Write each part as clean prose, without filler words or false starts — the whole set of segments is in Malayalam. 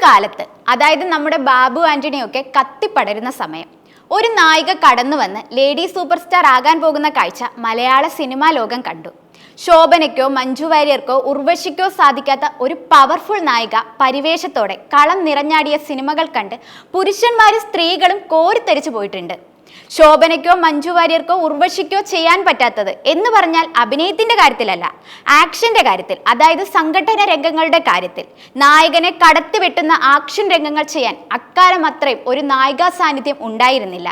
കാലത്ത്, അതായത് നമ്മുടെ ബാബു ആന്റണിയൊക്കെ കത്തിപ്പടരുന്ന സമയം, ഒരു നായിക കടന്നു വന്ന് ലേഡി സൂപ്പർ സ്റ്റാർ ആകാൻ പോകുന്ന കാഴ്ച മലയാള സിനിമാ ലോകം കണ്ടു. ശോഭനയ്ക്കോ മഞ്ജു വാര്യർക്കോ ഉർവശിക്കോ സാധിക്കാത്ത ഒരു പവർഫുൾ നായിക പരിവേഷത്തോടെ കളം നിറഞ്ഞാടിയ സിനിമകൾ കണ്ട് പുരുഷന്മാരും സ്ത്രീകളും കോരിത്തരിച്ചു പോയിട്ടുണ്ട്. ശോഭനയ്ക്കോ മഞ്ജു വാര്യർക്കോ ഉർവശിക്കോ ചെയ്യാൻ പറ്റാത്തത് എന്ന് പറഞ്ഞാൽ അഭിനയത്തിന്റെ കാര്യത്തിലല്ല, ആക്ഷന്റെ കാര്യത്തിൽ, അതായത് സംഘടന രംഗങ്ങളുടെ കാര്യത്തിൽ നായകനെ കടത്തിവെട്ടുന്ന ആക്ഷൻ രംഗങ്ങൾ ചെയ്യാൻ അക്കാലം അത്രയും ഒരു നായികാ സാന്നിധ്യം ഉണ്ടായിരുന്നില്ല.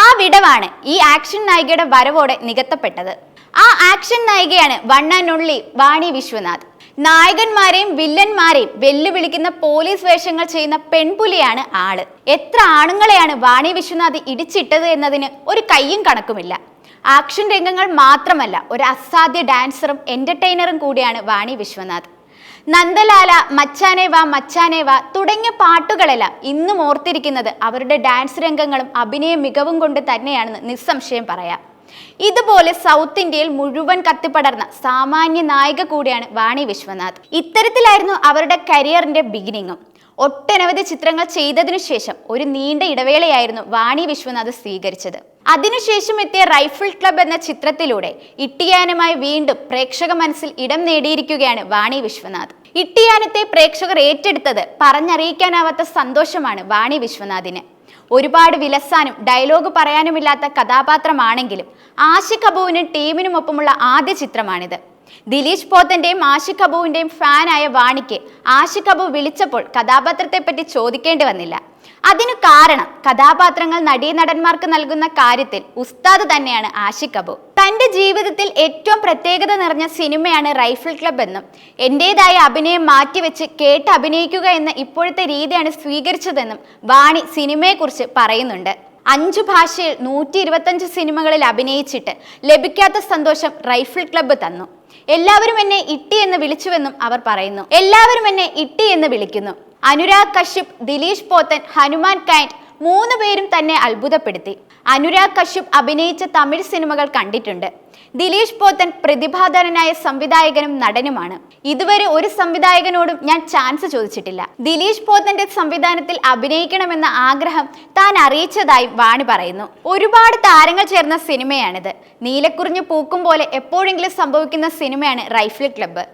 ആ വിടവാണ് ഈ ആക്ഷൻ നായികയുടെ വരവോടെ നികത്തപ്പെട്ടത്. ആ ആക്ഷൻ നായികയാണ് one and only Vani Viswanath. നായകന്മാരെയും വില്ലന്മാരെയും വെല്ലുവിളിക്കുന്ന പോലീസ് വേഷങ്ങൾ ചെയ്യുന്ന പെൺപുലിയാണ് ആള്. എത്ര ആണുങ്ങളെയാണ് വാണി വിശ്വനാഥ് ഇടിച്ചിട്ടത് എന്നതിന് ഒരു കയ്യും കണക്കുമില്ല. ആക്ഷൻ രംഗങ്ങൾ മാത്രമല്ല, ഒരു അസാധ്യ ഡാൻസറും എന്റർടൈനറും കൂടിയാണ് വാണി വിശ്വനാഥ്. നന്ദലാല, മച്ചാനേ വാ മച്ചാനേ വാ തുടങ്ങിയ പാട്ടുകളെല്ലാം ഇന്നും ഓർത്തിരിക്കുന്നത് അവരുടെ ഡാൻസ് രംഗങ്ങളും അഭിനയ മികവും കൊണ്ട് തന്നെയാണെന്ന് നിസ്സംശയം പറയാം. ഇതുപോലെ സൗത്ത് ഇന്ത്യയിൽ മുഴുവൻ കത്തിപ്പടർന്ന സാമാന്യ നായിക കൂടിയാണ് വാണി വിശ്വനാഥ്. ഇത്തരത്തിലായിരുന്നു അവരുടെ കരിയറിന്റെ ബിഗിനിങ്ങും. ഒട്ടനവധി ചിത്രങ്ങൾ ചെയ്തതിനു ശേഷം ഒരു നീണ്ട ഇടവേളയായിരുന്നു വാണി വിശ്വനാഥ് സ്വീകരിച്ചത്. അതിനുശേഷം എത്തിയ റൈഫിൾ ക്ലബ് എന്ന ചിത്രത്തിലൂടെ ഇട്ടിയാനുമായി വീണ്ടും പ്രേക്ഷക മനസ്സിൽ ഇടം നേടിയിരിക്കുകയാണ് വാണി വിശ്വനാഥ്. ഇട്ടിയാനത്തെ പ്രേക്ഷകർ ഏറ്റെടുത്തത് പറഞ്ഞറിയിക്കാനാവാത്ത സന്തോഷമാണ് വാണി വിശ്വനാഥിന്. ഒരുപാട് വിലസാനും ഡയലോഗ് പറയാനുമില്ലാത്ത കഥാപാത്രമാണെങ്കിലും ആഷിഖ് അബുവിനും ടീമിനുമൊപ്പമുള്ള ആദ്യ ചിത്രമാണിത്. ദിലീഷ് പോത്തന്റെയും ആഷിഖ് അബുവിന്റെയും ഫാനായ വാണിക്ക് ആഷിഖ് അബു വിളിച്ചപ്പോൾ കഥാപാത്രത്തെ പറ്റി ചോദിക്കേണ്ടി വന്നില്ല. അതിനു കാരണം കഥാപാത്രങ്ങൾ നടീനടന്മാർക്ക് നൽകുന്ന കാര്യത്തിൽ ഉസ്താദ് തന്നെയാണ് ആഷിഖ് അബു. തന്റെ ജീവിതത്തിൽ ഏറ്റവും പ്രത്യേകത നിറഞ്ഞ സിനിമയാണ് റൈഫിൾ ക്ലബ് എന്നും എന്റേതായ അഭിനയം മാറ്റിവെച്ച് കേട്ട് അഭിനയിക്കുക എന്ന ഇപ്പോഴത്തെ രീതിയാണ് സ്വീകരിച്ചതെന്നും വാണി സിനിമയെക്കുറിച്ച് പറയുന്നുണ്ട്. 5 ഭാഷയിൽ 125 സിനിമകളിൽ അഭിനയിച്ചിട്ട് ലഭിക്കാത്ത സന്തോഷം റൈഫിൾ ക്ലബ്ബ് തന്നു. എല്ലാവരും എന്നെ ഇട്ടി എന്ന് വിളിച്ചുവെന്നും അവർ പറയുന്നു. എല്ലാവരും എന്നെ ഇട്ടി എന്ന് വിളിക്കുന്നു. അനുരാഗ് കശ്യപ്, ദിലീഷ് പോത്തൻ, ഹനുമാൻ കൈൻഡ് 3 പേരും തന്നെ അത്ഭുതപ്പെടുത്തി. അനുരാഗ് കശ്യപ് അഭിനയിച്ച തമിഴ് സിനിമകൾ കണ്ടിട്ടുണ്ട്. ദിലീഷ് പോത്തൻ പ്രതിഭാധനനായ സംവിധായകനും നടനുമാണ്. ഇതുവരെ ഒരു സംവിധായകനോടും ഞാൻ ചാൻസ് ചോദിച്ചിട്ടില്ല. ദിലീഷ് പോത്തന്റെ സംവിധാനത്തിൽ അഭിനയിക്കണമെന്ന ആഗ്രഹം താൻ അറിയിച്ചതായും വാണി പറയുന്നു. ഒരുപാട് താരങ്ങൾ ചേർന്ന സിനിമയാണിത്. നീലക്കുറിഞ്ഞ് പൂക്കും പോലെ എപ്പോഴെങ്കിലും സംഭവിക്കുന്ന സിനിമയാണ് റൈഫിൾ ക്ലബ്ബ്.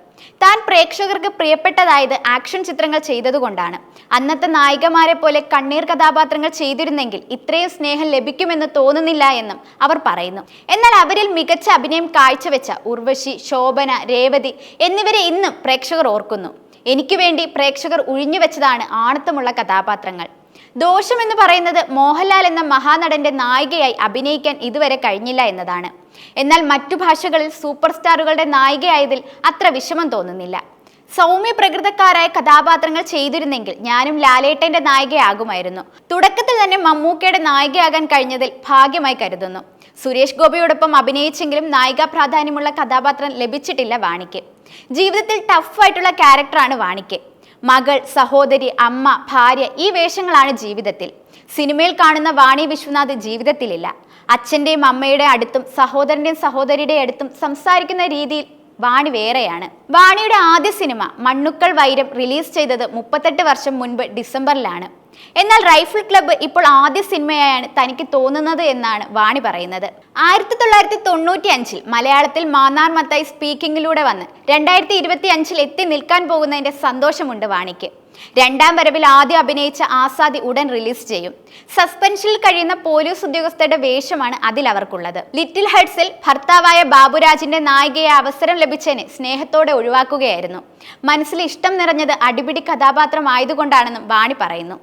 താൻ പ്രേക്ഷകർക്ക് പ്രിയപ്പെട്ടതായത് ആക്ഷൻ ചിത്രങ്ങൾ ചെയ്തതുകൊണ്ടാണ്. അന്നത്തെ നായികമാരെ പോലെ കണ്ണീർ കഥാപാത്രങ്ങൾ ചെയ്തിരുന്നെങ്കിൽ ഇത്രയും സ്നേഹം ലഭിക്കുമെന്ന് തോന്നുന്നില്ല എന്നും അവർ പറയുന്നു. എന്നാൽ അവരിൽ മികച്ച അഭിനയം കാഴ്ചവെച്ച ഉർവശി, ശോഭന, രേവതി എന്നിവരെ ഇന്നും പ്രേക്ഷകർ ഓർക്കുന്നു. എനിക്ക് വേണ്ടി പ്രേക്ഷകർ ഉഴിഞ്ഞുവെച്ചതാണ് ആണത്തമുള്ള കഥാപാത്രങ്ങൾ. ദോഷമെന്ന് പറയുന്നത് മോഹൻലാൽ എന്ന മഹാനടന്റെ നായികയായി അഭിനയിക്കാൻ ഇതുവരെ കഴിഞ്ഞില്ല എന്നതാണ്. എന്നാൽ മറ്റു ഭാഷകളിൽ സൂപ്പർ സ്റ്റാറുകളുടെ നായികയായതിൽ അത്ര വിഷമം തോന്നുന്നില്ല. സൗമ്യ പ്രകൃതക്കാരായ കഥാപാത്രങ്ങൾ ചെയ്തിരുന്നെങ്കിൽ ഞാനും ലാലേട്ടന്റെ നായികയാകുമായിരുന്നു. തുടക്കത്തിൽ തന്നെ മമ്മൂക്കയുടെ നായികയാകാൻ കഴിഞ്ഞതിൽ ഭാഗ്യമായി കരുതുന്നു. സുരേഷ് ഗോപിയോടൊപ്പം അഭിനയിച്ചെങ്കിലും നായികാ പ്രാധാന്യമുള്ള കഥാപാത്രം ലഭിച്ചിട്ടില്ല വാണിക്ക്. ജീവിതത്തിൽ ടഫായിട്ടുള്ള ക്യാരക്ടറാണ് വാണിക്ക്. മകൾ, സഹോദരി, അമ്മ, ഭാര്യ ഈ വേഷങ്ങളാണ് ജീവിതത്തിൽ. സിനിമയിൽ കാണുന്ന വാണി വിശ്വനാഥ് ജീവിതത്തിലില്ല. അച്ഛൻ്റെയും അമ്മയുടെ അടുത്തും സഹോദരൻ്റെയും സഹോദരിയുടെ അടുത്തും സംസാരിക്കുന്ന രീതിയിൽ വാണി വേറെയാണ്. വാണിയുടെ ആദ്യ സിനിമ മണ്ണുക്കൾ വൈരം റിലീസ് ചെയ്തത് 38 വർഷം മുൻപ് ഡിസംബറിലാണ്. എന്നാൽ റൈഫിൾ ക്ലബ്ബ് ഇപ്പോൾ ആദ്യ സിനിമയായാണ് തനിക്ക് തോന്നുന്നത് എന്നാണ് വാണി പറയുന്നത്. 1995 മലയാളത്തിൽ മാന്നാർ മത്തായി സ്പീക്കിങ്ങിലൂടെ വന്ന് 2025 എത്തി നിൽക്കാൻ പോകുന്നതിന്റെ സന്തോഷമുണ്ട് വാണിക്ക്. 2ാം വരവിൽ ആദ്യം അഭിനയിച്ച ആസാദി ഉടൻ റിലീസ് ചെയ്യും. സസ്പെൻഷനിൽ കഴിയുന്ന പോലീസ് ഉദ്യോഗസ്ഥരുടെ വേഷമാണ് അതിൽ അവർക്കുള്ളത്. ലിറ്റിൽ ഹൈറ്റ്സിൽ ഭർത്താവായ ബാബുരാജിന്റെ നായികയെ അവസരം ലഭിച്ചതിന് സ്നേഹത്തോടെ ഒഴിവാക്കുകയായിരുന്നു. മനസ്സിൽ ഇഷ്ടം നിറഞ്ഞത് അടിപിടി കഥാപാത്രമായതുകൊണ്ടാണെന്നും വാണി പറയുന്നു.